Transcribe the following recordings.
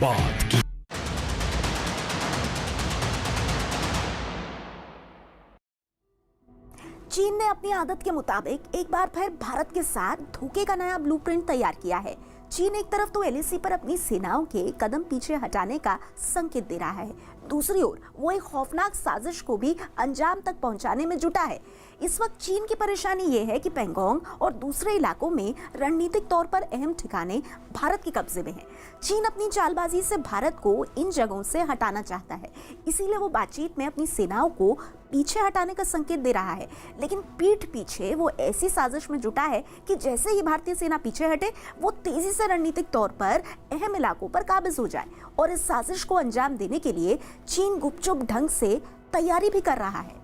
बात की। चीन ने अपनी आदत के मुताबिक एक बार फिर भारत के साथ धोखे का नया ब्लूप्रिंट तैयार किया है। चीन एक तरफ तो एलएसी पर अपनी सेनाओं के कदम पीछे हटाने का संकेत दे रहा है, दूसरी ओर वो एक खौफनाक साजिश को भी अंजाम तक पहुंचाने में जुटा है। इस वक्त चीन की परेशानी ये है कि पैंगोंग और दूसरे इलाकों में रणनीतिक तौर पर अहम ठिकाने भारत के कब्जे में हैं। चीन अपनी चालबाजी से भारत को इन जगहों से हटाना चाहता है, इसीलिए वो बातचीत में अपनी सेनाओं को पीछे हटाने का संकेत दे रहा है, लेकिन पीठ पीछे वो ऐसी साजिश में जुटा है कि जैसे ही भारतीय सेना पीछे हटे, वो तेजी से रणनीतिक तौर पर अहम इलाकों पर काबिज हो जाए। और इस साजिश को अंजाम देने के लिए चीन गुपचुप ढंग से तैयारी भी कर रहा है।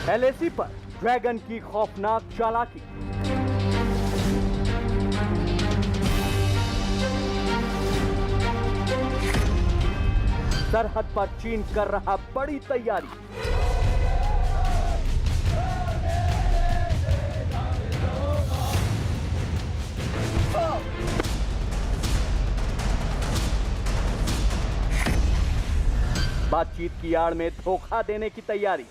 एलएसी पर ड्रैगन की खौफनाक चालाकी। सरहद पर चीन कर रहा बड़ी तैयारी। बातचीत की आड़ में धोखा देने की तैयारी।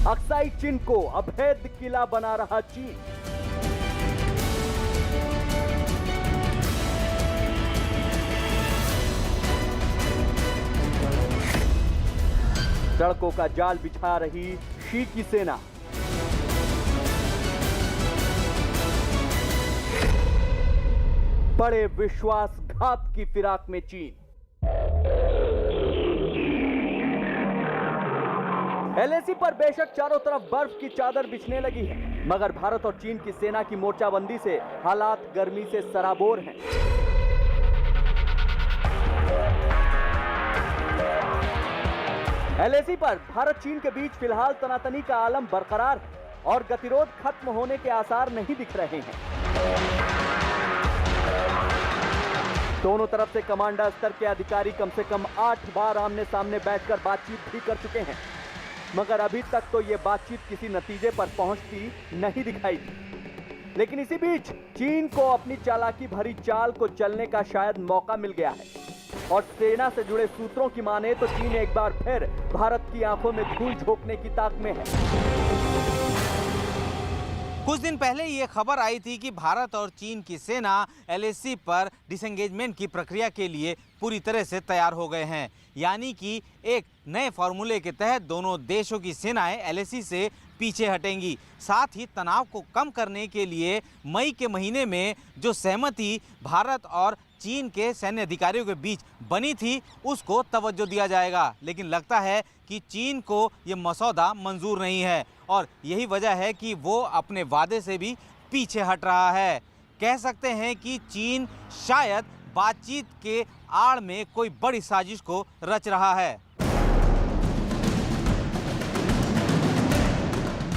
अक्साई चीन को अभेद किला बना रहा चीन। सड़कों का जाल बिछा रही शी की सेना। बड़े विश्वासघात की फिराक में चीन। एलएसी पर बेशक चारों तरफ बर्फ की चादर बिछने लगी है, मगर भारत और चीन की सेना की मोर्चाबंदी से हालात गर्मी से सराबोर हैं। एलएसी पर भारत चीन के बीच फिलहाल तनातनी का आलम बरकरार है और गतिरोध खत्म होने के आसार नहीं दिख रहे हैं। दोनों तरफ से कमांडर स्तर के अधिकारी कम से कम 8 बार आमने सामने बैठकर बातचीत भी कर चुके हैं, मगर अभी तक तो ये बातचीत किसी नतीजे पर पहुंचती नहीं दिखाई दी। लेकिन इसी बीच चीन को अपनी चालाकी भरी चाल को चलने का शायद मौका मिल गया है और सेना से जुड़े सूत्रों की माने तो चीन एक बार फिर भारत की आंखों में धूल झोंकने की ताक में है। कुछ दिन पहले ये खबर आई थी कि भारत और चीन की सेना एलएसी पर डिसएंगेजमेंट की प्रक्रिया के लिए पूरी तरह से तैयार हो गए हैं, यानी कि एक नए फॉर्मूले के तहत दोनों देशों की सेनाएं एलएसी से पीछे हटेंगी। साथ ही तनाव को कम करने के लिए मई के महीने में जो सहमति भारत और चीन के सैन्य अधिकारियों के बीच बनी थी, उसको तवज्जो दिया जाएगा। लेकिन लगता है कि चीन को ये मसौदा मंजूर नहीं है और यही वजह है कि वो अपने वादे से भी पीछे हट रहा है। कह सकते हैं कि चीन शायद बातचीत के आड़ में कोई बड़ी साजिश को रच रहा है।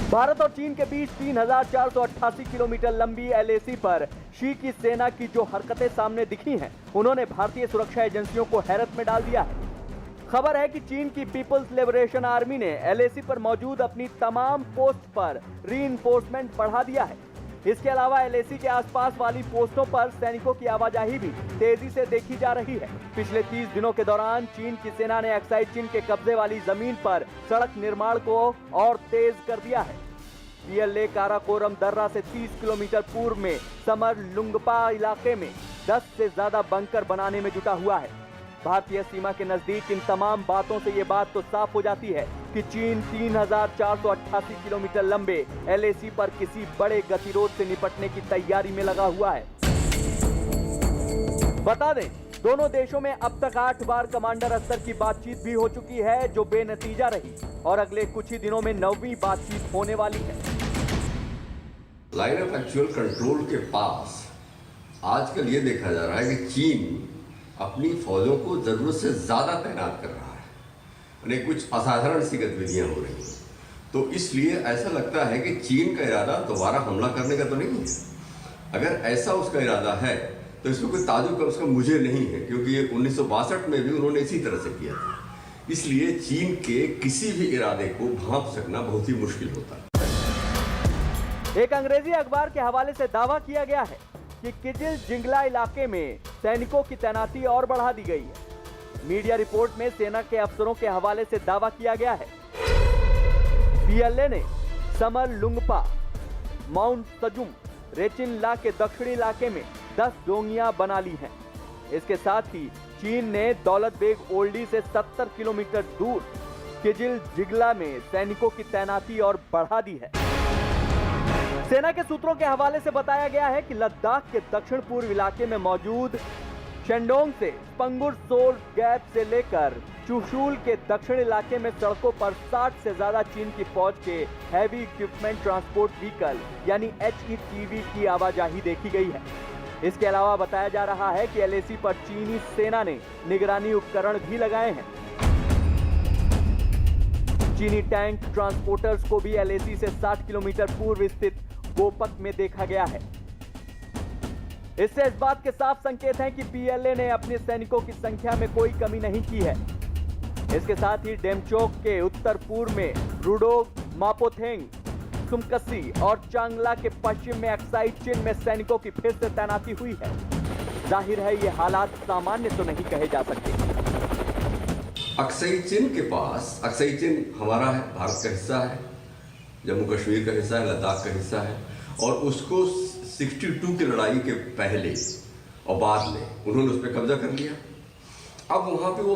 भारत और चीन के बीच 3488 किलोमीटर लंबी एलएसी पर शी की सेना की जो हरकतें सामने दिखी हैं, उन्होंने भारतीय सुरक्षा एजेंसियों को हैरत में डाल दिया है। खबर है कि चीन की पीपल्स लिबरेशन आर्मी ने एलएसी पर मौजूद अपनी तमाम पोस्ट पर रीइंफोर्समेंट बढ़ा दिया है। इसके अलावा एलएसी के आसपास वाली पोस्टों पर सैनिकों की आवाजाही भी तेजी से देखी जा रही है। पिछले 30 दिनों के दौरान चीन की सेना ने अक्साई चीन के कब्जे वाली जमीन पर सड़क निर्माण को और तेज कर दिया है। पीएलए काराकोरम दर्रा से 30 किलोमीटर पूर्व में समर लुंगपा इलाके में 10 से ज्यादा बंकर बनाने में जुटा हुआ है। भारतीय सीमा के नजदीक इन तमाम बातों से ये बात तो साफ हो जाती है कि चीन 3488 किलोमीटर लंबे एलएसी पर किसी बड़े गतिरोध से निपटने की तैयारी में लगा हुआ है। बता दें, दोनों देशों में अब तक 8 बार कमांडर स्तर की बातचीत भी हो चुकी है, जो बेनतीजा रही और अगले कुछ ही दिनों में 9वीं बातचीत होने वाली है। लाइन ऑफ एक्चुअल कंट्रोल के पास आजकल ये देखा जा रहा है कि चीन अपनी फौजों को जरूरत से ज्यादा तैनात कर रहा है, उन्हें कुछ असाधारण सी गतिविधियां हो रही हैं। तो इसलिए ऐसा लगता है कि चीन का इरादा दोबारा हमला करने का तो नहीं है। अगर ऐसा उसका इरादा है तो इसमें कोई ताजुब कम से कम मुझे नहीं है, क्योंकि ये 1962 में भी उन्होंने इसी तरह से किया था। इसलिए चीन के किसी भी इरादे को भांप सकना बहुत ही मुश्किल होता है। एक अंग्रेजी अखबार के हवाले से दावा किया गया है कि किजिल जिंगला इलाके में सैनिकों की तैनाती और बढ़ा दी गई है। मीडिया रिपोर्ट में सेना के अफसरों के हवाले से दावा किया गया है पीएलए ने समर लुंगपा, माउंट तजुम, रेचिन ला के दक्षिणी इलाके में 10 डोंगियां बना ली हैं। इसके साथ ही चीन ने दौलत बेग ओल्डी से 70 किलोमीटर दूर किजिल जिंगला में सैनिकों की तैनाती और बढ़ा दी है। सेना के सूत्रों के हवाले से बताया गया है कि लद्दाख के दक्षिण पूर्व इलाके में मौजूद शेंडोंग से पंगुर सोर गैप से लेकर चुशूल के दक्षिण इलाके में सड़कों पर 60 से ज्यादा चीन की फौज के हैवी इक्विपमेंट ट्रांसपोर्ट व्हीकल यानी HETV की आवाजाही देखी गई है। इसके अलावा बताया जा रहा है कि LAC पर चीनी सेना ने निगरानी उपकरण भी लगाए हैं। चीनी टैंक ट्रांसपोर्टर्स को भी LAC से 60 किलोमीटर पूर्व स्थित गोपक में देखा गया है। इससे इस बात के साफ संकेत हैं कि पीएलए ने अपने सैनिकों की संख्या में कोई कमी नहीं की है। इसके साथ ही डेमचोक के उत्तर पूर्व में रुडोग, मापोथेंग, सुमकसी और चांगला के पश्चिम में अक्साई चिन में सैनिकों की फिर से तैनाती हुई है। जाहिर है ये हालात सामान्य तो नहीं कहे जा सकते। अक्साई चिन के पास, अक्साई चिन हमारा है, भारत का हिस्सा है, जम्मू कश्मीर का हिस्सा है, लद्दाख का हिस्सा है, और उसको 62 की लड़ाई के पहले और बाद में उन्होंने उस पर कब्जा कर लिया। अब वहाँ पे वो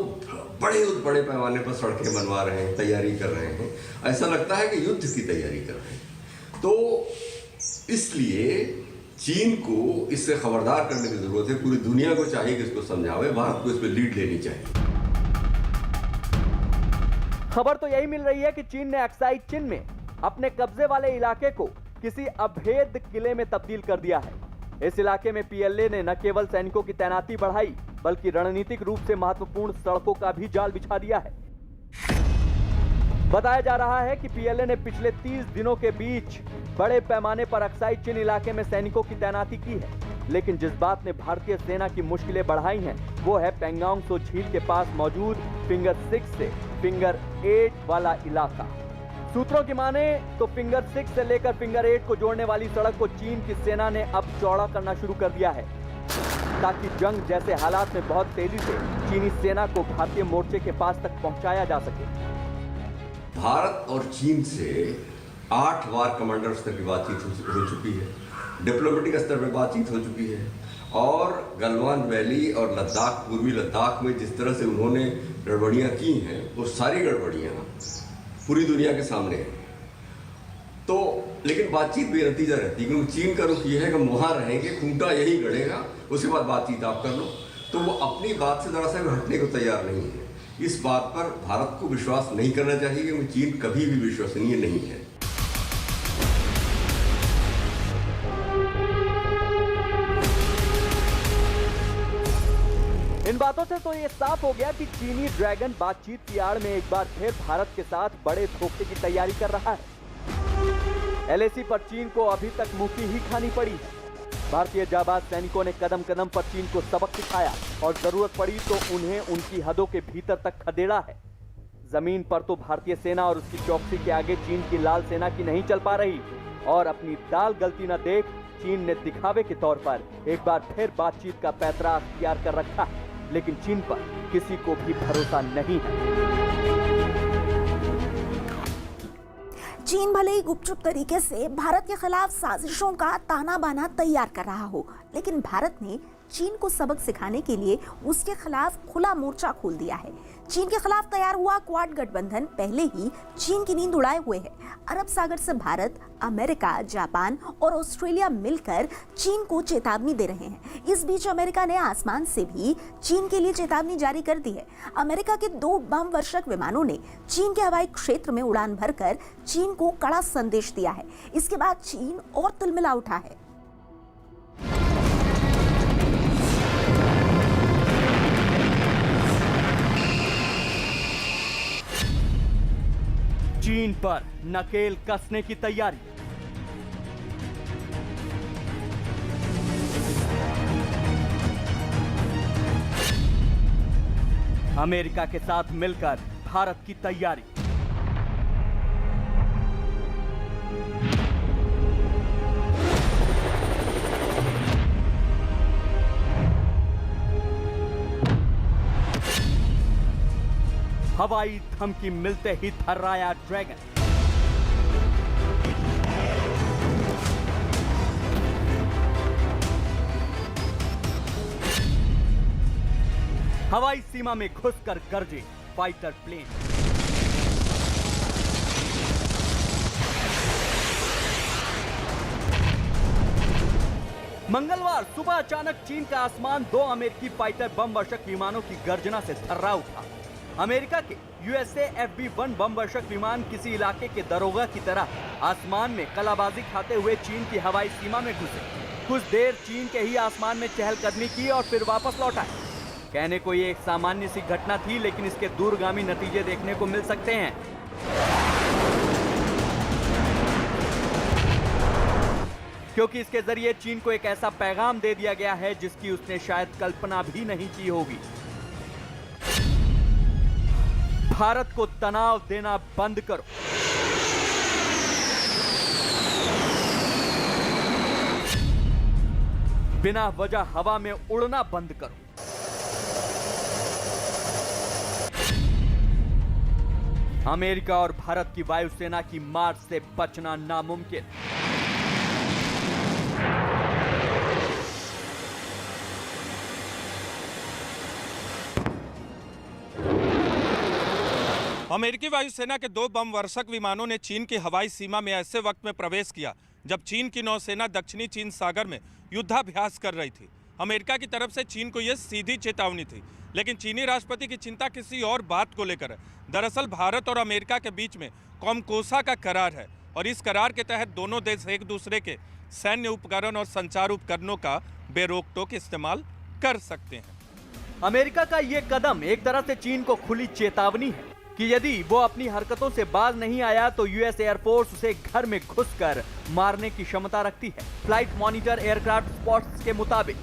बड़े पैमाने पर सड़कें बनवा रहे हैं, तैयारी कर रहे हैं, ऐसा लगता है कि युद्ध की तैयारी कर रहे हैं। तो इसलिए चीन को इससे खबरदार करने की जरूरत है। पूरी दुनिया को चाहिए कि इसको समझावे, भारत को इस पर लीड लेनी चाहिए। खबर तो यही मिल रही है कि चीन ने अक्साई चिन में अपने कब्जे वाले इलाके को किसी अभेद किले में तब्दील कर दिया है। इस इलाके में पीएलए ने न केवल सैनिकों की तैनाती बढ़ाई बल्कि रणनीतिक रूप से महत्वपूर्ण सड़कों का भी जाल बिछा दिया है। बताया जा रहा है कि पीएलए ने पिछले 30 दिनों के बीच बड़े पैमाने पर अक्साई चिन इलाके में सैनिकों की तैनाती की है, लेकिन जिस बात ने भारतीय सेना की मुश्किलें बढ़ाई हैं वो है पेंगोंग त्सो झील के पास मौजूद फिंगर 6 से फिंगर 8 वाला इलाका। सूत्रों की माने तो फिंगर 6 से लेकर फिंगर 8 को जोड़ने वाली सड़क को चीन की सेना ने अब चौड़ा करना शुरू कर दिया है ताकि जंग जैसे हालात में बहुत तेजी से चीनी सेना को भारतीय मोर्चे के पास तक पहुंचाया जा सके। भारत और चीन से 8 बार कमांडर स्तर की बातचीत हो चुकी है, डिप्लोमेटिक स्तर पर बातचीत हो चुकी है, और गलवान वैली और लद्दाख, पूर्वी लद्दाख में जिस तरह से उन्होंने गड़बड़ियाँ की हैं वो सारी गड़बड़ियाँ पूरी दुनिया के सामने है। तो लेकिन बातचीत बेनतीजा रहती है, क्योंकि चीन का रुख ये है कि हम वहाँ रहेंगे, खूंटा यही गड़ेगा, उसके बाद बातचीत आप कर लो। तो वो अपनी बात से जरा सा भी हटने को तैयार नहीं है। इस बात पर भारत को विश्वास नहीं करना चाहिए, क्योंकि चीन कभी भी विश्वसनीय नहीं है। इन बातों से तो ये साफ हो गया कि चीनी ड्रैगन बातचीत की आड़ में एक बार फिर भारत के साथ बड़े धोखे की तैयारी कर रहा है। LAC पर चीन को अभी तक मुंह ही खानी पड़ी है। भारतीय जाबाज सैनिकों ने कदम कदम पर चीन को सबक सिखाया और जरूरत पड़ी तो उन्हें उनकी हदों के भीतर तक खदेड़ा है। जमीन पर तो भारतीय सेना और उसकी चौकसी के आगे चीन की लाल सेना की नहीं चल पा रही, और अपनी दाल गलती न देख चीन ने दिखावे के तौर पर एक बार फिर बातचीत का पैतरा अख्तियार कर रखा है। लेकिन चीन पर किसी को भी भरोसा नहीं है। चीन भले ही गुपचुप तरीके से भारत के खिलाफ साजिशों का ताना बाना तैयार कर रहा हो, लेकिन भारत ने चीन को सबक सिखाने के लिए उसके खिलाफ खुला मोर्चा खोल दिया है। चीन के खिलाफ तैयार हुआ क्वाड गठबंधन पहले ही चीन की नींद उड़ाए हुए है। अरब सागर से भारत, अमेरिका, जापान और ऑस्ट्रेलिया मिलकर चीन को चेतावनी दे रहे हैं। इस बीच अमेरिका ने आसमान से भी चीन के लिए चेतावनी जारी कर दी है। अमेरिका के 2 बम वर्षक विमानों ने चीन के हवाई क्षेत्र में उड़ान भरकर चीन को कड़ा संदेश दिया है। इसके बाद चीन और तिलमिला उठा है। चीन पर नकेल कसने की तैयारी। अमेरिका के साथ मिलकर भारत की तैयारी। हवाई धमकी मिलते ही थर्राया ड्रैगन। हवाई सीमा में घुसकर गरजे फाइटर प्लेन। मंगलवार सुबह अचानक चीन का आसमान 2 अमेरिकी फाइटर बम वर्षक विमानों की गर्जना से थर्रा उठा। अमेरिका के USA FB-1 बम वर्षक विमान किसी इलाके के दरोगा की तरह आसमान में कलाबाजी खाते हुए चीन की हवाई सीमा में घुसे। कुछ देर चीन के ही आसमान में चहलकदमी की और फिर वापस लौट आए। कहने को ये एक सामान्य सी घटना थी, लेकिन इसके दूरगामी नतीजे देखने को मिल सकते हैं। क्योंकि इसके जरिए चीन को एक ऐसा पैगाम दे दिया गया है जिसकी उसने शायद कल्पना भी नहीं की होगी। भारत को तनाव देना बंद करो। बिना वजह हवा में उड़ना बंद करो। अमेरिका और भारत की वायुसेना की मार से बचना नामुमकिन। अमेरिकी वायुसेना के 2 बम वर्षक विमानों ने चीन की हवाई सीमा में ऐसे वक्त में प्रवेश किया जब चीन की नौसेना दक्षिणी चीन सागर में युद्धाभ्यास कर रही थी। अमेरिका की तरफ से चीन को यह सीधी चेतावनी थी, लेकिन चीनी राष्ट्रपति की चिंता किसी और बात को लेकर है। दरअसल भारत और अमेरिका के बीच में कॉमकोसा का करार है और इस करार के तहत दोनों देश एक दूसरे के सैन्य उपकरण और संचार उपकरणों का बेरोक-टोक इस्तेमाल कर सकते हैं। अमेरिका का ये कदम एक तरह से चीन को खुली चेतावनी है कि यदि वो अपनी हरकतों से बाज नहीं आया तो यूएस एयरफोर्स उसे घर में घुसकर मारने की क्षमता रखती है। फ्लाइट मॉनिटर एयरक्राफ्ट स्पॉट्स के मुताबिक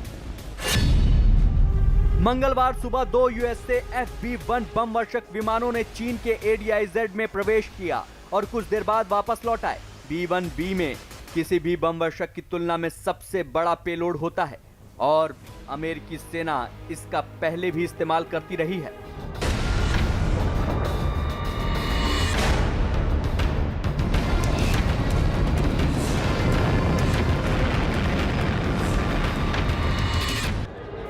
मंगलवार सुबह 2 USA FB-1 बम वर्षक विमानों ने चीन के ADIZ में प्रवेश किया और कुछ देर बाद वापस लौट आए। B-1B में किसी भी बम वर्षक की तुलना में सबसे बड़ा पेलोड होता है और अमेरिकी सेना इसका पहले भी इस्तेमाल करती रही है।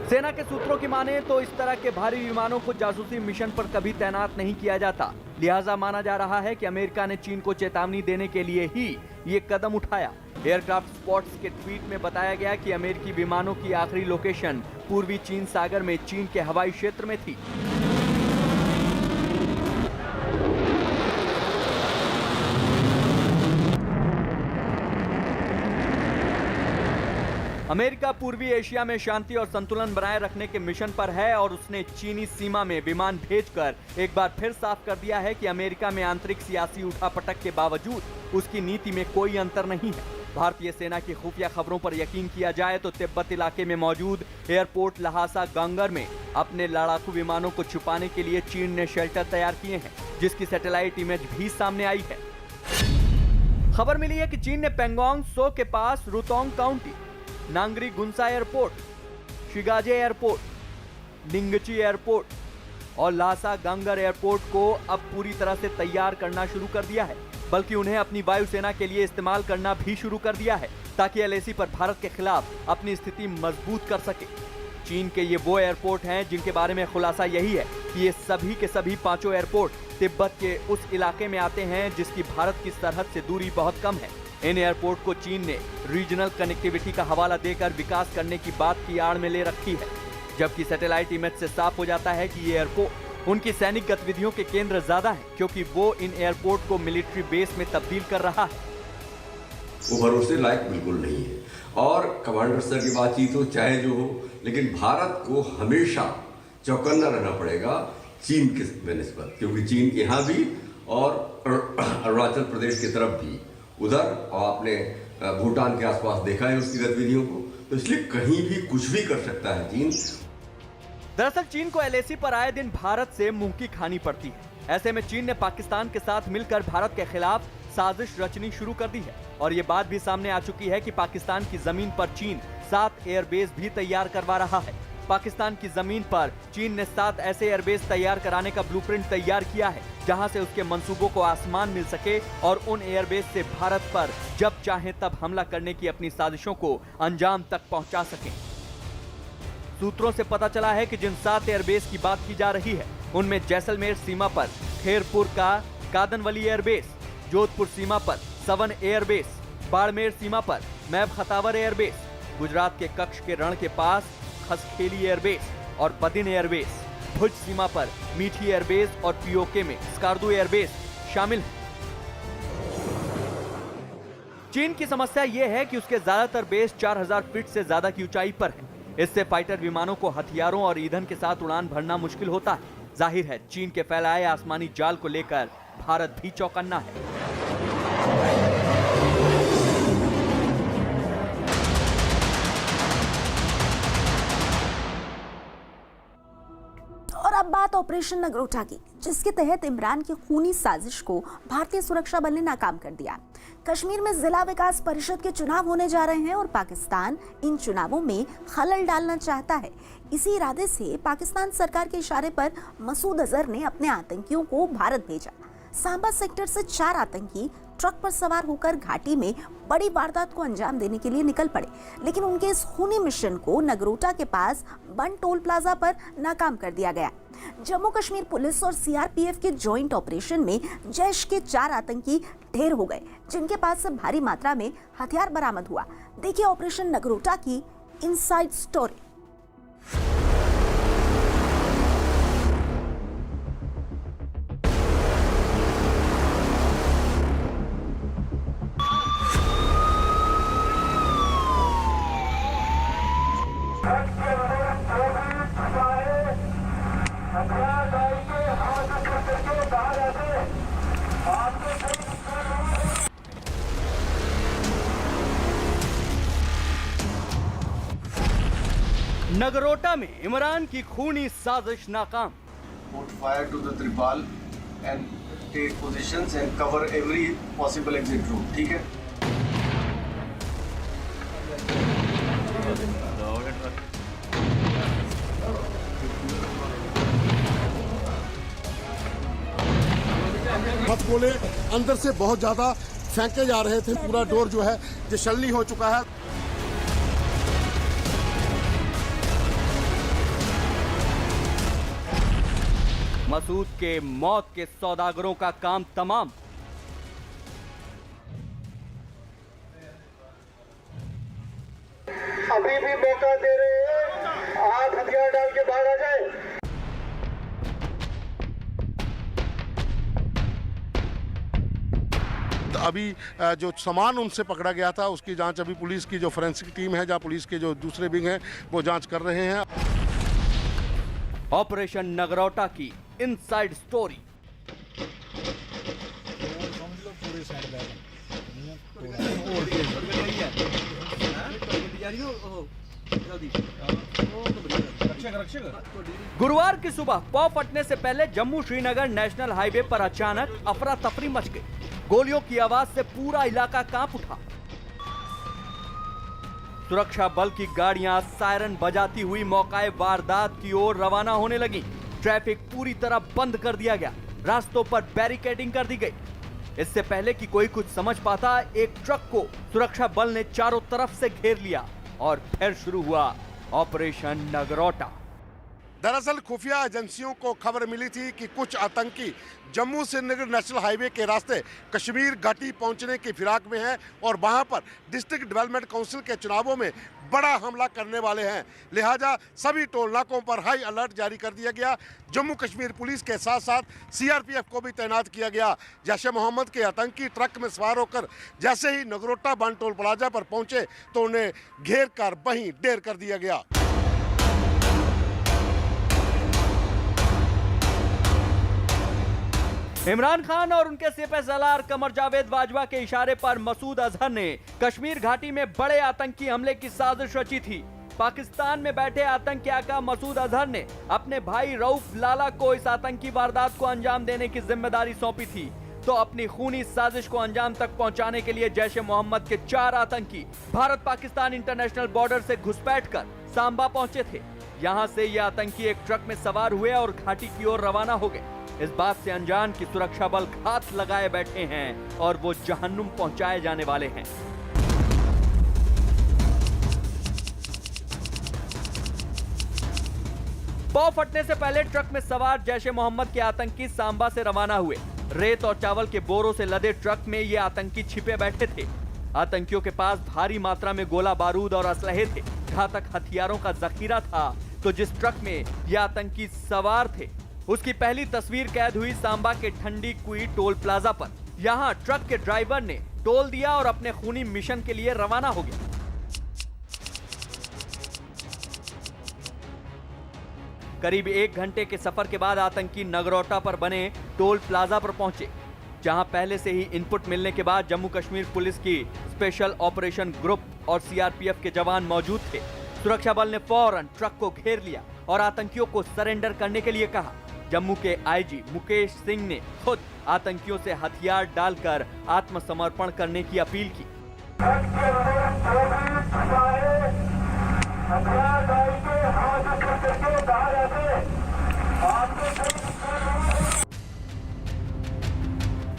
सेना के सूत्रों की माने तो इस तरह के भारी विमानों को जासूसी मिशन पर कभी तैनात नहीं किया जाता। लिहाजा माना जा रहा है कि अमेरिका ने चीन को चेतावनी देने के लिए ही ये कदम उठाया। एयरक्राफ्ट स्पॉट्स के ट्वीट में बताया गया कि अमेरिकी विमानों की आखिरी लोकेशन पूर्वी चीन सागर में चीन के हवाई क्षेत्र में थी। अमेरिका पूर्वी एशिया में शांति और संतुलन बनाए रखने के मिशन पर है और उसने चीनी सीमा में विमान भेजकर एक बार फिर साफ कर दिया है कि अमेरिका में आंतरिक सियासी उठापटक के बावजूद उसकी नीति में कोई अंतर नहीं है। भारतीय सेना की खुफिया खबरों पर यकीन किया जाए तो तिब्बत इलाके में मौजूद एयरपोर्ट लहासा गंगर में अपने लड़ाकू विमानों को छुपाने के लिए चीन ने शेल्टर तैयार किए हैं, जिसकी सैटेलाइट इमेज भी सामने आई है। खबर मिली है कि चीन ने पेंगोंग सो के पास Rutong County, Ngari Gunsa Airport, Shigatse Airport, Nyingchi Airport और लासा गंगर एयरपोर्ट को अब पूरी तरह से तैयार करना शुरू कर दिया है, बल्कि उन्हें अपनी वायुसेना के लिए इस्तेमाल करना भी शुरू कर दिया है ताकि LAC पर भारत के खिलाफ अपनी स्थिति मजबूत कर सके। चीन के ये वो एयरपोर्ट हैं जिनके बारे में खुलासा यही है कि ये सभी के सभी 5 एयरपोर्ट तिब्बत के उस इलाके में आते हैं जिसकी भारत की सरहद से दूरी बहुत कम है। इन एयरपोर्ट को चीन ने रीजनल कनेक्टिविटी का हवाला देकर विकास करने की बात की आड़ में ले रखी है, जबकि सैटेलाइट इमेज से साफ हो जाता है कि ये एयरपोर्ट उनकी सैनिक गतिविधियों के केंद्र ज्यादा है, क्योंकि वो इन एयरपोर्ट को मिलिट्री बेस में तब्दील कर रहा है। वो भरोसे लायक बिल्कुल नहीं है और कमांडर स्तर की बातचीत हो चाहे जो हो, लेकिन भारत को हमेशा चौकन्ना रहना पड़ेगा चीन के निस्बत, क्योंकि चीन यहाँ भी और अरुणाचल प्रदेश की तरफ भी, उधर और आपने भूटान के आसपास देखा है उसकी गतिविधियों को, तो इसलिए कहीं भी कुछ भी कर सकता है चीन। दरअसल चीन को एलएसी पर आए दिन भारत से मुंह की खानी पड़ती है। ऐसे में चीन ने पाकिस्तान के साथ मिलकर भारत के खिलाफ साजिश रचनी शुरू कर दी है और ये बात भी सामने आ चुकी है कि पाकिस्तान की जमीन पर चीन 7 एयरबेस भी तैयार करवा रहा है। पाकिस्तान की जमीन पर चीन ने 7 ऐसे एयरबेस तैयार कराने का ब्लूप्रिंट तैयार किया है जहां से उसके मंसूबों को आसमान मिल सके और उन एयरबेस से भारत पर जब चाहे तब हमला करने की अपनी साजिशों को अंजाम तक पहुंचा सके। सूत्रों से पता चला है कि जिन 7 एयरबेस की बात की जा रही है उनमें जैसलमेर सीमा पर खेरपुर का कादनवली एयरबेस, जोधपुर सीमा पर सवन एयरबेस, बाड़मेर सीमा पर मैब खतावर एयरबेस, गुजरात के कच्छ के रण के पास खसखेली एयरबेस और बदिन एयरबेस, भुज सीमा पर मीठी एयरबेस और पीओके में स्कार्दू एयरबेस शामिल है। चीन की समस्या यह है कि उसके ज्यादातर बेस 4000 फीट से ज्यादा की ऊंचाई पर है। इससे फाइटर विमानों को हथियारों और ईंधन के साथ उड़ान भरना मुश्किल होता है। जाहिर है चीन के फैलाए आसमानी जाल को लेकर भारत भी चौकन्ना है। और अब बात ऑपरेशन नगरोटा की, जिसके तहत इमरान की खूनी साजिश को भारतीय सुरक्षा बल ने नाकाम कर दिया। कश्मीर में जिला विकास परिषद के चुनाव होने जा रहे हैं और पाकिस्तान इन चुनावों में खलल डालना चाहता है। इसी इरादे से पाकिस्तान सरकार के इशारे पर मसूद अजहर ने अपने आतंकियों को भारत भेजा। सांबा सेक्टर से 4 आतंकी ट्रक पर सवार होकर घाटी में बड़ी वारदात को अंजाम देने के लिए निकल पड़े, लेकिन उनके इस खूनी मिशन को नगरोटा के पास बन टोल प्लाजा पर नाकाम कर दिया गया। जम्मू कश्मीर पुलिस और सीआरपीएफ के जॉइंट ऑपरेशन में जैश के 4 आतंकी ढेर हो गए, जिनके पास से भारी मात्रा में हथियार बरामद हुआ। देखिए ऑपरेशन नगरोटा की इनसाइड स्टोरी। नगरोटा में इमरान की खूनी साजिश नाकाम। Put fire to the Tripal and take positions and cover every possible exit route. ठीक है? मत बोले अंदर से बहुत ज्यादा फेंके जा रहे थे। पूरा डोर जो है जशल्ली हो चुका है। मसूद के मौत के सौदागरों का काम तमाम। अभी भी मौका दे रहे हैं, आप हथियार डाल के बाहर आ जाए। अभी जो सामान उनसे पकड़ा गया था उसकी जांच अभी पुलिस की जो फोरेंसिक टीम है, जहां पुलिस के जो दूसरे विंग हैं वो जांच कर रहे हैं। ऑपरेशन नगरोटा की इनसाइड स्टोरी। गुरुवार की सुबह पौ फटने से पहले जम्मू श्रीनगर नेशनल हाईवे पर अचानक अफरा तफरी मच गई। गोलियों की आवाज से पूरा इलाका कांप उठा। सुरक्षा बल की गाड़ियां सायरन बजाती हुई मौकाए वारदात की ओर रवाना होने लगी। ट्रैफिक पूरी तरह बंद कर दिया गया, रास्तों पर बैरिकेडिंग कर दी गई। इससे पहले कि कोई कुछ समझ पाता, एक ट्रक को सुरक्षा बल ने चारों तरफ से घेर लिया और फिर शुरू हुआ ऑपरेशन नगरोटा। दरअसल खुफिया एजेंसियों को खबर मिली थी कि कुछ आतंकी जम्मू श्रीनगर नेशनल हाईवे के रास्ते कश्मीर घाटी पहुंचने की फिराक में हैं और वहां पर डिस्ट्रिक्ट डेवलपमेंट काउंसिल के चुनावों में बड़ा हमला करने वाले हैं। लिहाजा सभी टोल नाकों पर हाई अलर्ट जारी कर दिया गया। जम्मू कश्मीर पुलिस के साथ साथ सीआरपीएफ को भी तैनात किया गया। जैश ए मोहम्मद के आतंकी ट्रक में सवार होकर जैसे ही नगरोटा बन टोल प्लाजा पर पहुंचे तो उन्हें घेर कर वहीं ढेर कर दिया गया। इमरान खान और उनके सिपहसालार कमर जावेद बाजवा के इशारे पर मसूद अजहर ने कश्मीर घाटी में बड़े आतंकी हमले की साजिश रची थी। पाकिस्तान में बैठे आतंकी आका मसूद अजहर ने अपने भाई रऊफ लाला को इस आतंकी वारदात को अंजाम देने की जिम्मेदारी सौंपी थी, तो अपनी खूनी साजिश को अंजाम तक पहुंचाने के लिए जैश ए मोहम्मद के 4 आतंकी भारत पाकिस्तान इंटरनेशनल बॉर्डर से घुसपैठ कर सांबा पहुंचे थे। यहां से ये आतंकी एक ट्रक में सवार हुए और घाटी की ओर रवाना हो गए। इस बात से अनजान कि सुरक्षा बल घात लगाए बैठे हैं और वो जहन्नुम पहुंचाए जाने वाले हैं। बौ फटने से पहले ट्रक में सवार जैश ए मोहम्मद के आतंकी सांबा से रवाना हुए। रेत और चावल के बोरों से लदे ट्रक में ये आतंकी छिपे बैठे थे। आतंकियों के पास भारी मात्रा में गोला बारूद और असलहे थे, घातक हथियारों का जखीरा था। तो जिस ट्रक में ये आतंकी सवार थे उसकी पहली तस्वीर कैद हुई सांबा के ठंडी कुई टोल प्लाजा पर। यहाँ ट्रक के ड्राइवर ने टोल दिया और अपने खूनी मिशन के लिए रवाना हो गया। करीब 1 घंटे के सफर के बाद आतंकी नगरोटा पर बने टोल प्लाजा पर पहुंचे, जहां पहले से ही इनपुट मिलने के बाद जम्मू कश्मीर पुलिस की स्पेशल ऑपरेशन ग्रुप और सीआरपीएफ के जवान मौजूद थे। सुरक्षा बल ने फौरन ट्रक को घेर लिया और आतंकियों को सरेंडर करने के लिए कहा। जम्मू के आईजी मुकेश सिंह ने खुद आतंकियों से हथियार डालकर आत्मसमर्पण करने की अपील की।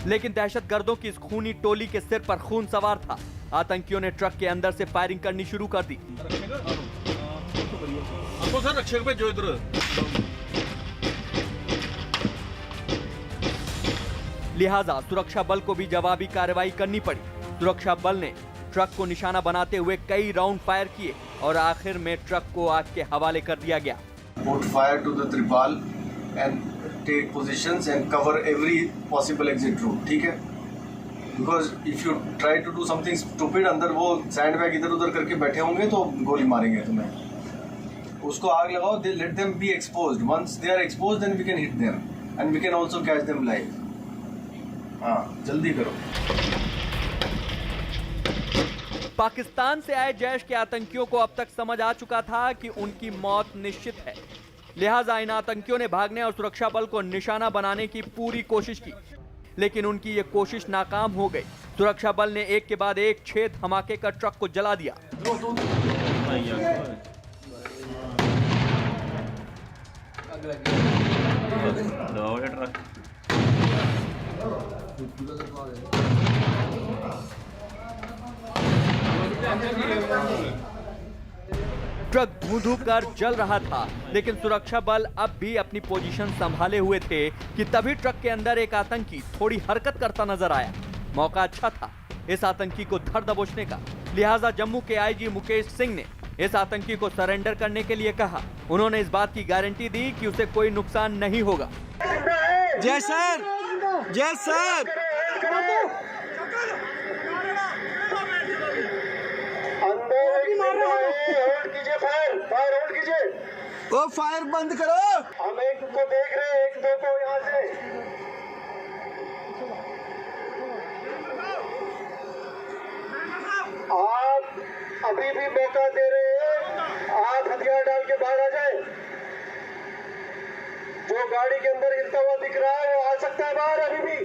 लेकिन दहशतगर्दों की इस खूनी टोली के सिर पर खून सवार था। आतंकियों ने ट्रक के अंदर से फायरिंग करनी शुरू कर दी। लिहाजा सुरक्षा बल को भी जवाबी कार्रवाई करनी पड़ी। सुरक्षा बल ने ट्रक को निशाना बनाते हुए कई राउंड फायर किए और आखिर में ट्रक को आग के हवाले कर दिया गया। Put fire to the tripal and take positions and cover every possible exit route. ठीक है? Because if you try to do something stupid, अंदर वो sandbag इधर उधर करके बैठे होंगे तो गोली मारेंगे तुम्हें। उसको आग लगाओ, they let them be exposed. Once they are exposed, then we can hit them and we can also catch them live. हाँ, जल्दी करो। पाकिस्तान से आए जैश के आतंकियों को अब तक समझ आ चुका था कि उनकी मौत निश्चित है। लिहाजा इन आतंकियों ने भागने और सुरक्षा बल को निशाना बनाने की पूरी कोशिश की, लेकिन उनकी ये कोशिश नाकाम हो गई। सुरक्षा बल ने एक के बाद एक 6 धमाके कर ट्रक को जला दिया। ट्रक धू-धू कर जल रहा था, लेकिन सुरक्षा बल अब भी अपनी पोजीशन संभाले हुए थे कि तभी ट्रक के अंदर एक आतंकी थोड़ी हरकत करता नजर आया। मौका अच्छा था इस आतंकी को धर दबोचने का। लिहाजा जम्मू के आईजी मुकेश सिंह ने इस आतंकी को सरेंडर करने के लिए कहा। उन्होंने इस बात की गारंटी दी कि उसे कोई नुकसान नहीं होगा। जय सर, जय सर। वो फायर बंद करो। हम एक को देख रहे हैं, एक दो को यहाँ से। आप अभी भी मौका दे रहे हैं, आप हथियार डाल के बाहर आ जाए। जो गाड़ी के अंदर हिलता हुआ दिख रहा है वो आ सकता है बाहर, अभी भी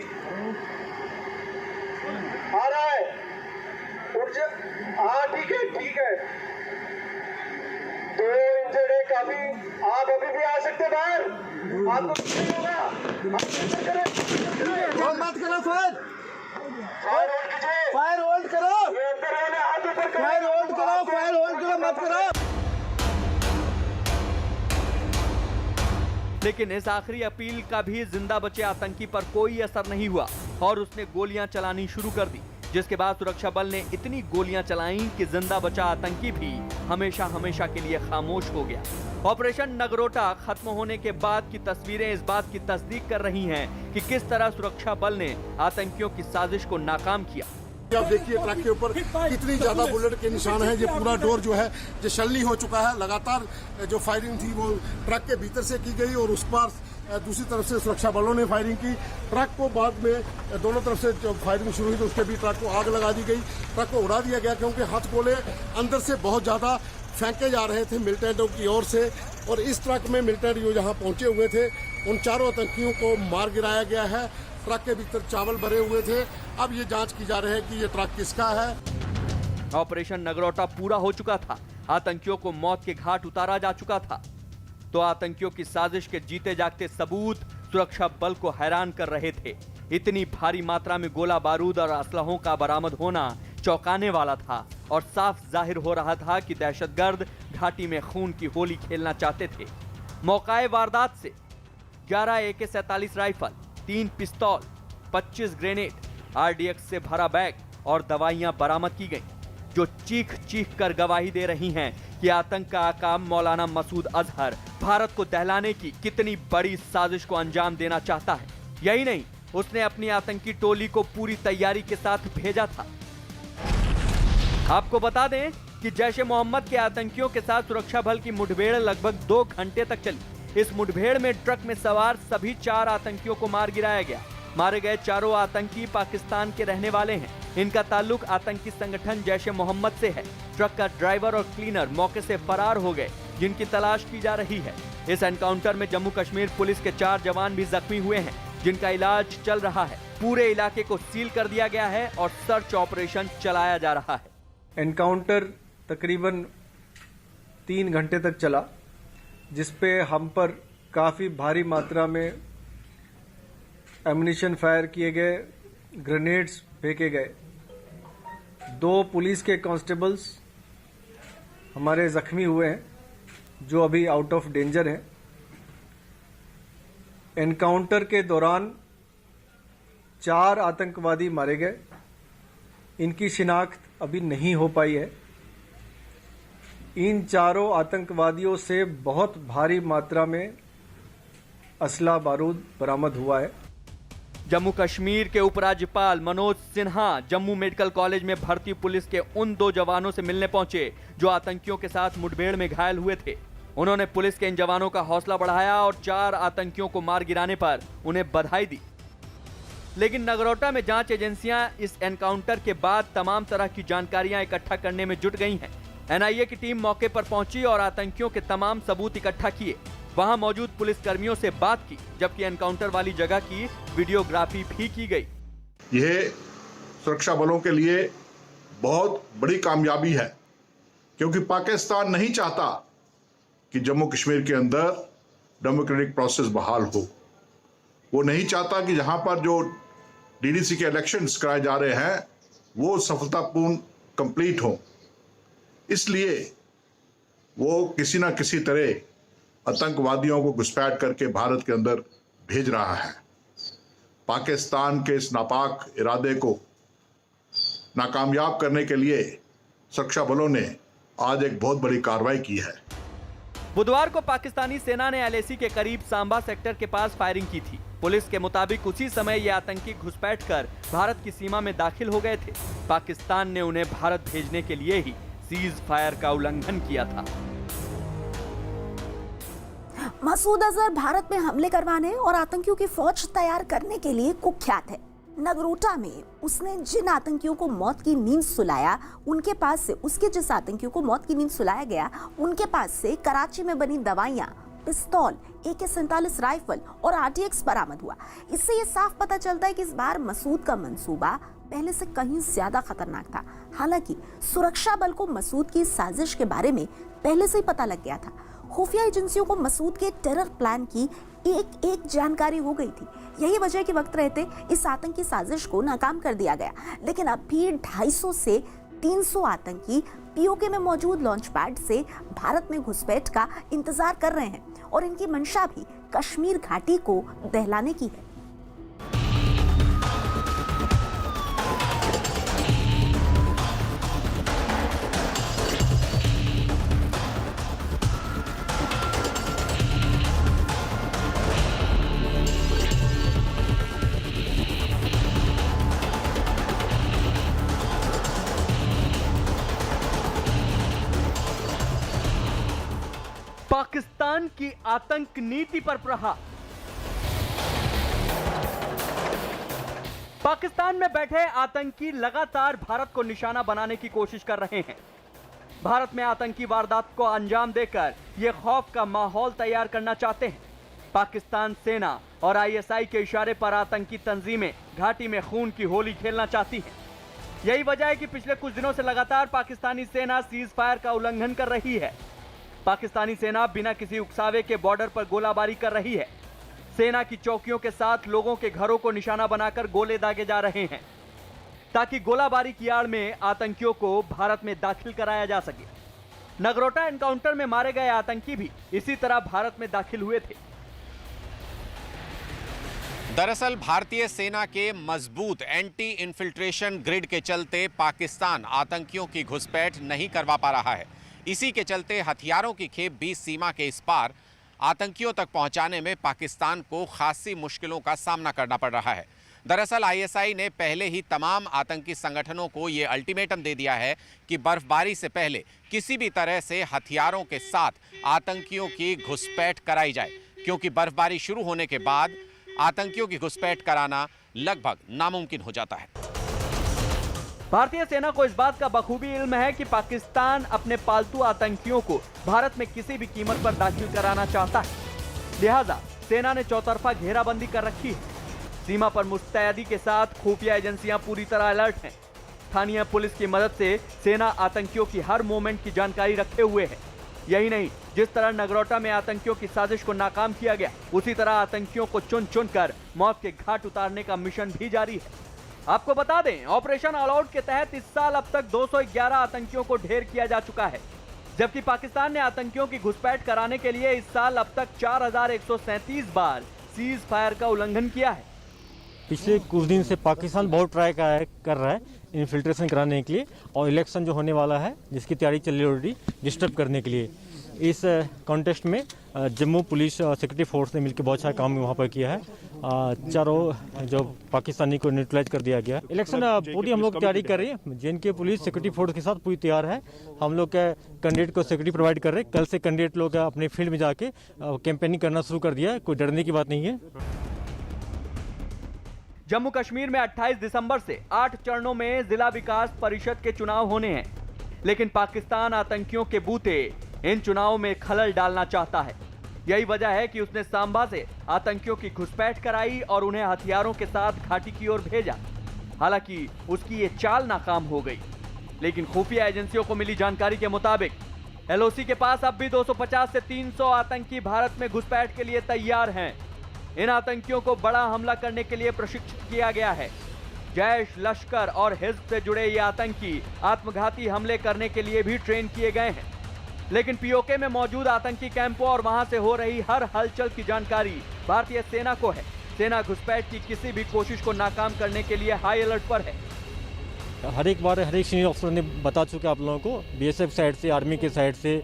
आ रहा है। उठ जा। हाँ ठीक है, ठीक है। 2 इंजर्ड है काफी, आप अभी भी आ सकते बाहर। आपको नहीं होगा। मत करो फायर, फायर होल्ड करो, फायर होल्ड करो, फायर होल्ड करो, मत करो। लेकिन इस आखिरी अपील का भी जिंदा बचे आतंकी पर कोई असर नहीं हुआ और उसने गोलियां चलानी शुरू कर दी, जिसके बाद सुरक्षा बल ने इतनी गोलियां चलाईं कि जिंदा बचा आतंकी भी हमेशा हमेशा के लिए खामोश हो गया। ऑपरेशन नगरोटा खत्म होने के बाद की तस्वीरें इस बात की तस्दीक कर रही हैं कि किस तरह सुरक्षा बल ने आतंकियों की साजिश को नाकाम किया। आप देखिए ट्रक के ऊपर कितनी ज्यादा बुलेट के निशान हैं। ये पूरा डोर जो है जो शल्ली हो चुका है। लगातार जो फायरिंग थी वो ट्रक के भीतर से की गई और उस पार दूसरी तरफ से सुरक्षा बलों ने फायरिंग की। ट्रक को बाद में दोनों तरफ से जो फायरिंग शुरू हुई तो उसके भी ट्रक को आग लगा दी गई। ट्रक को उड़ा दिया गया क्योंकि हाथ गोले अंदर से बहुत ज्यादा फेंके जा रहे थे मिलिटेंटों की ओर से, और इस ट्रक में मिलिटेंट जो यहाँ पहुंचे हुए थे उन चारों आतंकियों को मार गिराया गया है। ट्रक के भीतर चावल भरे हुए थे। अब ये जांच की जा रही है कि ये ट्रक किसका है। ऑपरेशन नगरोटा पूरा हो चुका था, आतंकियों को मौत के घाट उतारा जा चुका था, तो आतंकियों की साजिश के जीते जागते सबूत सुरक्षा बल को हैरान कर रहे थे। इतनी भारी मात्रा में गोला बारूद और असलहों का बरामद होना चौंकाने वाला था और साफ जाहिर हो रहा था कि दहशतगर्द घाटी में खून की होली खेलना चाहते थे। मौकाए वारदात से 11 AK-47 राइफल, 3 पिस्तौल, 25 ग्रेनेड, RDX से भरा बैग और दवाइयां बरामद की गईं, जो चीख चीख कर गवाही दे रही हैं कि आतंक का आका मौलाना मसूद अजहर भारत को दहलाने की कितनी बड़ी साजिश को अंजाम देना चाहता है। यही नहीं, उसने अपनी आतंकी टोली को पूरी तैयारी के साथ भेजा था। आपको बता दें कि जैश-ए मोहम्मद के आतंकियों के साथ सुरक्षा बल की मुठभेड़ लगभग 2 घंटे तक चली। इस मुठभेड़ में ट्रक में सवार सभी 4 आतंकियों को मार गिराया गया। मारे गए चारों आतंकी पाकिस्तान के रहने वाले हैं। इनका ताल्लुक आतंकी संगठन जैश-ए मोहम्मद से है। ट्रक का ड्राइवर और क्लीनर मौके से फरार हो गए, जिनकी तलाश की जा रही है। इस एनकाउंटर में जम्मू कश्मीर पुलिस के 4 जवान भी जख्मी हुए हैं, जिनका इलाज चल रहा है। पूरे इलाके को सील कर दिया गया है और सर्च ऑपरेशन चलाया जा रहा है। एनकाउंटर तकरीबन 3 घंटे तक चला, जिसपे हम पर काफ़ी भारी मात्रा में एम्युनिशन फायर किए गए, ग्रेनेड्स फेंके गए। 2 पुलिस के कांस्टेबल्स हमारे जख्मी हुए हैं, जो अभी आउट ऑफ डेंजर हैं। एनकाउंटर के दौरान 4 आतंकवादी मारे गए। इनकी शिनाख्त अभी नहीं हो पाई है। इन चारों आतंकवादियों से बहुत भारी मात्रा में असला बारूद बरामद हुआ है। जम्मू कश्मीर के उपराज्यपाल मनोज सिन्हा जम्मू मेडिकल कॉलेज में भर्ती पुलिस के उन 2 जवानों से मिलने पहुंचे जो आतंकियों के साथ मुठभेड़ में घायल हुए थे। उन्होंने पुलिस के इन जवानों का हौसला बढ़ाया और 4 आतंकियों को मार गिराने पर उन्हें बधाई दी। लेकिन नगरोटा में जांच एजेंसियां इस एनकाउंटर के बाद तमाम तरह की जानकारियां इकट्ठा करने में जुट गई हैं। NIA की टीम मौके पर पहुंची और आतंकियों के तमाम सबूत इकट्ठा किए। वहां मौजूद पुलिसकर्मियों से बात की, जबकि एनकाउंटर वाली जगह की वीडियोग्राफी भी की गई। यह सुरक्षा बलों के लिए बहुत बड़ी कामयाबी है, क्योंकि पाकिस्तान नहीं चाहता कि जम्मू कश्मीर के अंदर डेमोक्रेटिक प्रोसेस बहाल हो। वो नहीं चाहता कि जहां पर जो DDC के इलेक्शंस कराए जा रहे हैं वो सफलतापूर्ण कंप्लीट हो। इसलिए वो किसी ना किसी तरह आतंकवादियों को घुसपैठ करके भारत के अंदर भेज रहा है। पाकिस्तान के इस नापाक इरादे को नाकामयाब करने के लिए सुरक्षा बलों ने आज एक बहुत बड़ी कार्रवाई की है। बुधवार को पाकिस्तानी सेना ने LAC के करीब सांबा सेक्टर के पास फायरिंग की थी। पुलिस के मुताबिक उसी समय ये आतंकी घुसपैठ कर भारत की सीमा में दाखिल हो गए थे। पाकिस्तान ने उन्हें भारत भेजने के लिए ही सीज फायर का उल्लंघन किया था। मसूद अजहर भारत में हमले करवाने और आतंकियों की फौज तैयार करने के लिए कुख्यात है। नगरोटा में उसने जिन आतंकियों को मौत की नींद सुलाया, उनके पास से उसके जिस आतंकियों को मौत की नींद सुलाया गया, उनके पास से कराची में बनी दवाइयां, पिस्तौल, AK-47 राइफल और RDX बरामद हुआ। इससे ये साफ पता चलता है कि इस बार मसूद का मंसूबा पहले से कहीं ज्यादा खतरनाक था। हालांकि सुरक्षा बल को मसूद की साजिश के बारे में पहले से ही पता लग गया था। खुफिया एजेंसियों को मसूद के टेरर प्लान की एक जानकारी हो गई थी। यही वजह कि वक्त रहते इस आतंकी साजिश को नाकाम कर दिया गया। लेकिन अब भी 250 से 300 आतंकी POK में मौजूद लॉन्च पैड से भारत में घुसपैठ का इंतजार कर रहे हैं और इनकी मंशा भी कश्मीर घाटी को दहलाने की है। पाकिस्तान की आतंक नीति पर प्रहार। पाकिस्तान में बैठे आतंकी लगातार भारत को निशाना बनाने की कोशिश कर रहे हैं। भारत में आतंकी वारदात को अंजाम देकर ये खौफ का माहौल तैयार करना चाहते हैं। पाकिस्तान सेना और आईएसआई के इशारे पर आतंकी तंजीमें घाटी में खून की होली खेलना चाहती हैं। यही वजह है कि पिछले कुछ दिनों से लगातार पाकिस्तानी सेना सीज फायर का उल्लंघन कर रही है। पाकिस्तानी सेना बिना किसी उकसावे के बॉर्डर पर गोलाबारी कर रही है। सेना की चौकियों के साथ लोगों के घरों को निशाना बनाकर गोले दागे जा रहे हैं ताकि गोलाबारी की आड़ में आतंकियों को भारत में दाखिल कराया जा सके। नगरोटा एनकाउंटर में मारे गए आतंकी भी इसी तरह भारत में दाखिल हुए थे। दरअसल भारतीय सेना के मजबूत एंटी इन्फिल्ट्रेशन ग्रिड के चलते पाकिस्तान आतंकियों की घुसपैठ नहीं करवा पा रहा है। इसी के चलते हथियारों की खेप भी सीमा के इस पार आतंकियों तक पहुंचाने में पाकिस्तान को खासी मुश्किलों का सामना करना पड़ रहा है। दरअसल आईएसआई ने पहले ही तमाम आतंकी संगठनों को ये अल्टीमेटम दे दिया है कि बर्फबारी से पहले किसी भी तरह से हथियारों के साथ आतंकियों की घुसपैठ कराई जाए, क्योंकि बर्फबारी शुरू होने के बाद आतंकियों की घुसपैठ कराना लगभग नामुमकिन हो जाता है। भारतीय सेना को इस बात का बखूबी इल्म है कि पाकिस्तान अपने पालतू आतंकियों को भारत में किसी भी कीमत पर दाखिल कराना चाहता है। लिहाजा सेना ने चौतरफा घेराबंदी कर रखी है। सीमा पर मुस्तैदी के साथ खुफिया एजेंसियां पूरी तरह अलर्ट हैं। स्थानीय पुलिस की मदद से सेना आतंकियों की हर मूवमेंट की जानकारी रखे हुए है। यही नहीं, जिस तरह नगरोटा में आतंकियों की साजिश को नाकाम किया गया, उसी तरह आतंकियों को चुन चुन कर मौत के घाट उतारने का मिशन भी जारी है। आपको बता दें, ऑपरेशन ऑल आउट के तहत इस साल अब तक 211 आतंकियों को ढेर किया जा चुका है, जबकि पाकिस्तान ने आतंकियों की घुसपैठ कराने के लिए इस साल अब तक 4137 बार सीज फायर का उल्लंघन किया है। पिछले कुछ दिन से पाकिस्तान बहुत ट्राई कर रहा है इन्फिल्ट्रेशन कराने के लिए, और इलेक्शन जो होने वाला है जिसकी तैयारी चल रही है ऑलरेडी, डिस्टर्ब करने के लिए। इस कॉन्टेस्ट में जम्मू पुलिस और सिक्योरिटी फोर्स ने मिलकर बहुत सारा काम वहाँ पर किया है। चारों जो पाकिस्तानी को न्यूट्रलाइज कर दिया गया। इलेक्शन पूरी हम लोग तैयारी कर रहे हैं। जेएनके पुलिस सिक्योरिटी फोर्स के साथ पूरी तैयार है। हम लोग कैंडिडेट को सिक्योरिटी प्रोवाइड कर रहे हैं। कल से कैंडिडेट लोग अपने फील्ड में जाके कैंपेनिंग करना शुरू कर दिया है। कोई डरने की बात नहीं है। जम्मू कश्मीर में 28 दिसंबर से 8 चरणों में जिला विकास परिषद के चुनाव होने हैं, लेकिन पाकिस्तान आतंकियों के बूते इन चुनावों में खलल डालना चाहता है। यही वजह है कि उसने सांबा से आतंकियों की घुसपैठ कराई और उन्हें हथियारों के साथ घाटी की ओर भेजा। हालांकि उसकी ये चाल नाकाम हो गई, लेकिन खुफिया एजेंसियों को मिली जानकारी के मुताबिक एलओसी के पास अब भी 250 से 300 आतंकी भारत में घुसपैठ के लिए तैयार हैं। इन आतंकियों को बड़ा हमला करने के लिए प्रशिक्षित किया गया है। जैश, लश्कर और हिज़्ब से जुड़े ये आतंकी आत्मघाती हमले करने के लिए भी ट्रेन किए गए हैं, लेकिन पीओके में मौजूद आतंकी कैंपों और वहां से हो रही हर हलचल की जानकारी भारतीय सेना को है। सेना घुसपैठ की किसी भी कोशिश को नाकाम करने के लिए हाई अलर्ट पर है। हर एक बार हर एक सीनियर ऑफिसर ने बता चुके आप लोगों को, बीएसएफ साइड से, आर्मी के साइड से,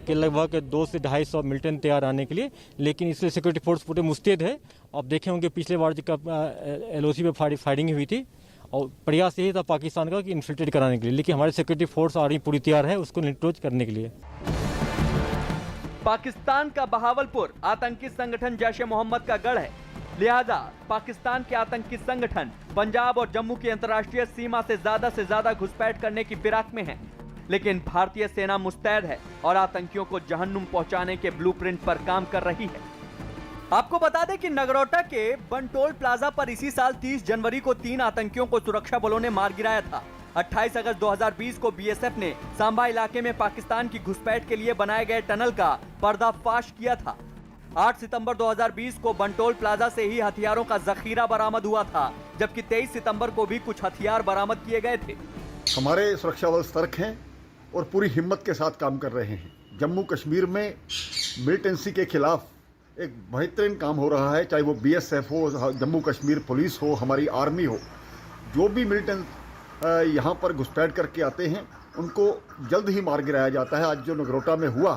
कि लगभग 200 से 250 मिलिटेंट तैयार आने के लिए, लेकिन इसलिए सिक्योरिटी फोर्स पूरे मुस्तैद है। आप देखे होंगे पिछले बार जब एलओसी पे फायरिंग हुई थी, और प्रयास यही था पाकिस्तान का कि इन्फिल्ट्रेट कराने के लिए, लेकिन हमारी सिक्योरिटी फोर्स आर्मी पूरी तैयार है उसको न्यूट्रलाइज करने के लिए। पाकिस्तान का बहावलपुर आतंकी संगठन जैश ए मोहम्मद का गढ़ है, लिहाजा पाकिस्तान के आतंकी संगठन पंजाब और जम्मू की अंतर्राष्ट्रीय सीमा से ज्यादा घुसपैठ करने की फिराक में है। लेकिन भारतीय सेना मुस्तैद है और आतंकियों को जहन्नुम पहुंचाने के ब्लूप्रिंट पर काम कर रही है। आपको बता दें कि नगरोटा के बंटोल प्लाजा पर इसी साल 30 जनवरी को 3 आतंकियों को सुरक्षा बलों ने मार गिराया था। 28 अगस्त 2020 को बीएसएफ ने सांबा इलाके में पाकिस्तान की घुसपैठ के लिए बनाए गए टनल का पर्दाफाश किया था। 8 सितंबर 2020 को बंटोल प्लाजा से ही हथियारों का जखीरा बरामद हुआ था, जबकि 23 सितंबर को भी कुछ हथियार बरामद किए गए थे। हमारे सुरक्षा बल सतर्क हैं और पूरी हिम्मत के साथ काम कर रहे हैं। जम्मू कश्मीर में मिलिटेंसी के खिलाफ एक बेहतरीन काम हो रहा है, चाहे वो बीएसएफ हो, जम्मू कश्मीर पुलिस हो, हमारी आर्मी हो। जो भी मिलिटेंट यहाँ पर घुसपैठ करके आते हैं उनको जल्द ही मार गिराया जाता है। आज जो नगरोटा में हुआ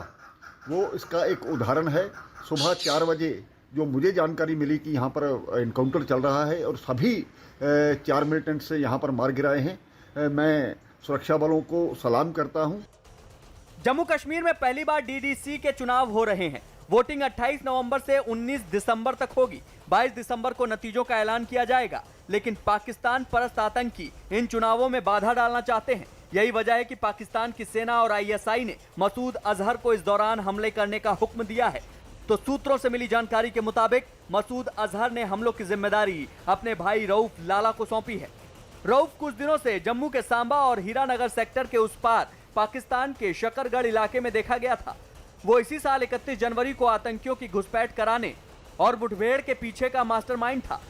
वो इसका एक उदाहरण है। सुबह 4 बजे जो मुझे जानकारी मिली कि यहाँ पर इनकाउंटर चल रहा है और सभी 4 मिलिटेंट से यहाँ पर मार गिराए हैं। मैं सुरक्षा बलों को सलाम करता हूँ। जम्मू कश्मीर में पहली बार डीडीसी के चुनाव हो रहे हैं। वोटिंग 28 नवंबर से 19 दिसंबर तक होगी। 22 दिसंबर को नतीजों का ऐलान किया जाएगा, लेकिन पाकिस्तान परस्त आतंकी इन चुनावों में बाधा डालना चाहते हैं। यही वजह है कि पाकिस्तान की सेना और आईएसआई ने मसूद अजहर को इस दौरान हमले करने का हुक्म दिया है। तो सूत्रों से मिली जानकारी के मुताबिक मसूद अजहर ने हमलों की जिम्मेदारी अपने भाई रऊफ लाला को सौंपी है। रऊफ कुछ दिनों से जम्मू के सांबा और हीरानगर सेक्टर के उस पार पाकिस्तान के शकरगढ़ इलाके में देखा गया था। वो इसी साल 31 जनवरी को आतंकियों की घुसपैठ कराने और मुठभेड़ के पीछे का मास्टरमाइंड था।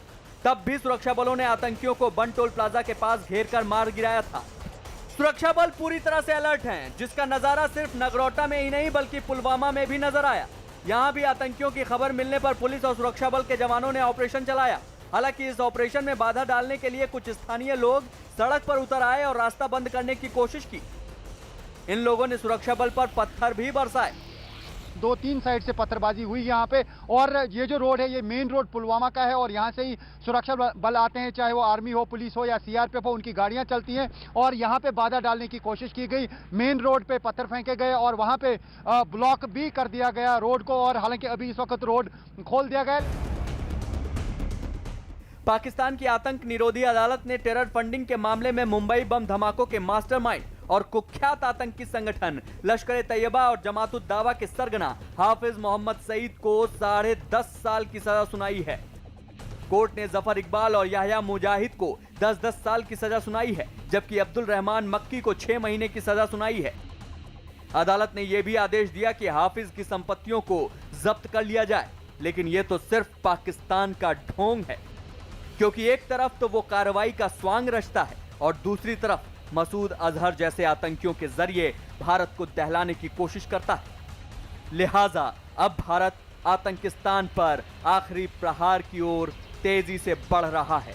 तब भी सुरक्षा बलों ने आतंकियों को बन टोल प्लाजा के पास घेर कर मार गिराया था। सुरक्षा बल पूरी तरह से अलर्ट हैं, जिसका नजारा सिर्फ नगरोटा में ही नहीं बल्कि पुलवामा में भी नजर आया। यहाँ भी आतंकियों की खबर मिलने पर पुलिस और सुरक्षा बल के जवानों ने ऑपरेशन चलाया। हालांकि इस ऑपरेशन में बाधा डालने के लिए कुछ स्थानीय लोग सड़क पर उतर आए और रास्ता बंद करने की कोशिश की। इन लोगों ने सुरक्षा बल पर पत्थर भी बरसाए। 2-3 साइड से पत्थरबाजी हुई यहाँ पे, और ये जो रोड है ये मेन रोड पुलवामा का है और यहाँ से ही सुरक्षा बल आते हैं, चाहे वो आर्मी हो, पुलिस हो या सीआरपीएफ हो, उनकी गाड़ियाँ चलती हैं और यहाँ पे बाधा डालने की कोशिश की गई। मेन रोड पे पत्थर फेंके गए और वहाँ पे ब्लॉक भी कर दिया गया रोड को, और हालांकि अभी इस वक्त रोड खोल दिया गया। पाकिस्तान की आतंक निरोधी अदालत ने टेरर फंडिंग के मामले में मुंबई बम धमाकों के मास्टरमाइंड और कुख्यात आतंकी संगठन लश्कर-ए-तैयबा और जमात-उद-दावा के सरगना हाफिज मोहम्मद सईद को 10.5 साल की सजा सुनाई है। कोर्ट ने जफर इकबाल और याह्या मुजाहिद को 10-10 साल की सजा सुनाई है, जबकि अब्दुल रहमान मक्की को 6 महीने की सजा सुनाई है। अदालत ने यह भी आदेश दिया कि हाफिज की संपत्तियों को जब्त कर लिया जाए, लेकिन यह तो सिर्फ पाकिस्तान का ढोंग है, क्योंकि एक तरफ तो वो कार्रवाई का स्वांग रचता है और दूसरी तरफ मसूद अजहर जैसे आतंकियों के जरिए भारत को दहलाने की कोशिश करता है। लिहाजा अब भारत आतंकिस्तान पर आखिरी प्रहार की ओर तेजी से बढ़ रहा है।